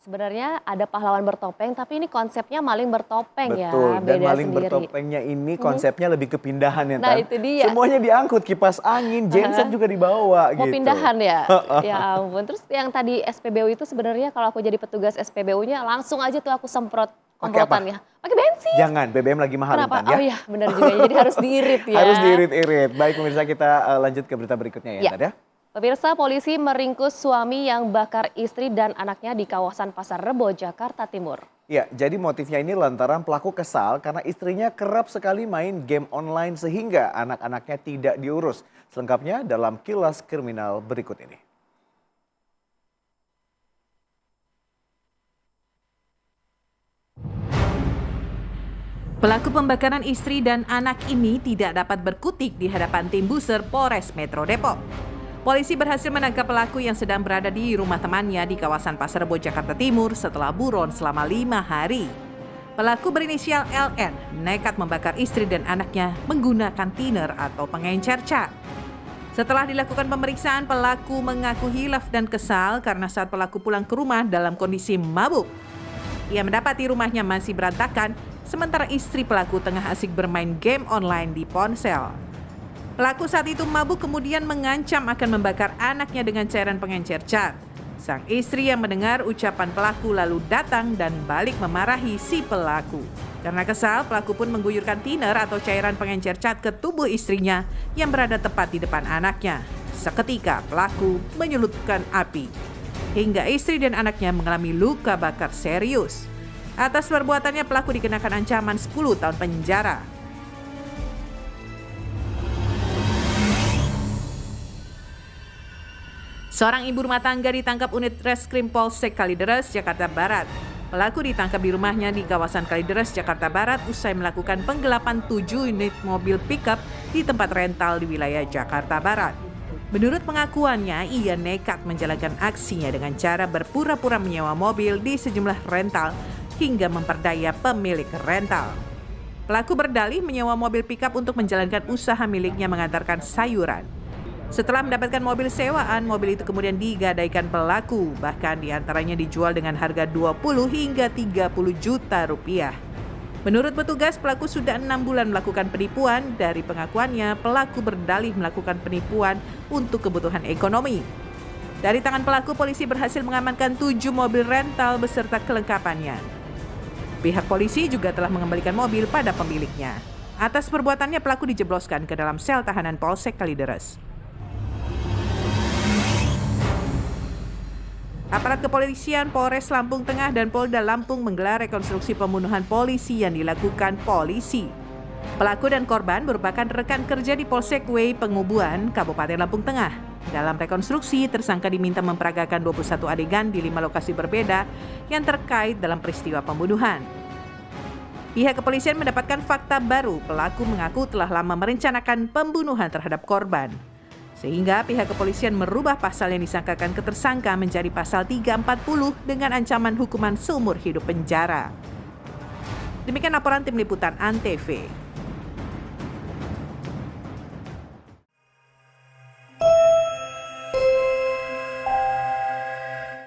Sebenarnya ada pahlawan bertopeng, tapi ini konsepnya maling bertopeng ya, Betul, dan beda maling sendiri. bertopengnya ini Mhm. konsepnya lebih ke pindahan ya, Nah Tan. itu dia. Semuanya diangkut, kipas angin, genset Heeh. juga dibawa Mau gitu. pindahan ya? Ya ampun. Terus yang tadi SPBU itu sebenarnya kalau aku jadi petugas SPBU-nya langsung aja tuh aku semprot Pakai apa? komplotannya. Pakai bensin. Jangan, BBM lagi mahal Kenapa? Intan Oh ya. iya benar juga ya, jadi harus diirit Harus ya. diirit-irit. Baik pemirsa, kita lanjut ke berita berikutnya ya Ya. Intan ya. Pemirsa, polisi meringkus suami yang bakar istri dan anaknya di kawasan Pasar Rebo, Jakarta Timur. Ya, jadi motifnya ini lantaran pelaku kesal karena istrinya kerap sekali main game online sehingga anak-anaknya tidak diurus. Selengkapnya dalam kilas kriminal berikut ini. Pelaku pembakaran istri dan anak ini tidak dapat berkutik di hadapan tim Buser Polres Metro Depok. Polisi berhasil menangkap pelaku yang sedang berada di rumah temannya di kawasan Pasar Rebo, Jakarta Timur setelah buron selama 5 hari. Pelaku berinisial LN nekat membakar istri dan anaknya menggunakan thinner atau pengencer cat. Setelah dilakukan pemeriksaan, pelaku mengaku hilaf dan kesal karena saat pelaku pulang ke rumah dalam kondisi mabuk. Ia mendapati rumahnya masih berantakan, sementara istri pelaku tengah asik bermain game online di ponsel. Pelaku saat itu mabuk kemudian mengancam akan membakar anaknya dengan cairan pengencer cat. Sang istri yang mendengar ucapan pelaku lalu datang dan balik memarahi si pelaku. Karena kesal, pelaku pun mengguyurkan thinner atau cairan pengencer cat ke tubuh istrinya yang berada tepat di depan anaknya. Seketika pelaku menyelutkan api, hingga istri dan anaknya mengalami luka bakar serius. Atas perbuatannya pelaku dikenakan ancaman 10 tahun penjara. Seorang ibu rumah tangga ditangkap unit Reskrim Polsek Kalideres, Jakarta Barat. Pelaku ditangkap di rumahnya di kawasan Kalideres, Jakarta Barat usai melakukan penggelapan 7 unit mobil pickup di tempat rental di wilayah Jakarta Barat. Menurut pengakuannya, ia nekat menjalankan aksinya dengan cara berpura-pura menyewa mobil di sejumlah rental hingga memperdaya pemilik rental. Pelaku berdalih menyewa mobil pickup untuk menjalankan usaha miliknya mengantarkan sayuran. Setelah mendapatkan mobil sewaan, mobil itu kemudian digadaikan pelaku, bahkan diantaranya dijual dengan harga 20 hingga 30 juta rupiah. Menurut petugas, pelaku sudah 6 bulan melakukan penipuan. Dari pengakuannya, pelaku berdalih melakukan penipuan untuk kebutuhan ekonomi. Dari tangan pelaku, polisi berhasil mengamankan 7 mobil rental beserta kelengkapannya. Pihak polisi juga telah mengembalikan mobil pada pemiliknya. Atas perbuatannya, pelaku dijebloskan ke dalam sel tahanan Polsek Kalideres. Aparat kepolisian Polres Lampung Tengah dan Polda Lampung menggelar rekonstruksi pembunuhan polisi yang dilakukan polisi. Pelaku dan korban merupakan rekan kerja di Polsek W Pengubuan, Kabupaten Lampung Tengah. Dalam rekonstruksi, tersangka diminta memperagakan 21 adegan di 5 lokasi berbeda yang terkait dalam peristiwa pembunuhan. Pihak kepolisian mendapatkan fakta baru, pelaku mengaku telah lama merencanakan pembunuhan terhadap korban. Sehingga pihak kepolisian merubah pasal yang disangkakan ke tersangka menjadi pasal 340 dengan ancaman hukuman seumur hidup penjara. Demikian laporan tim liputan ANTV.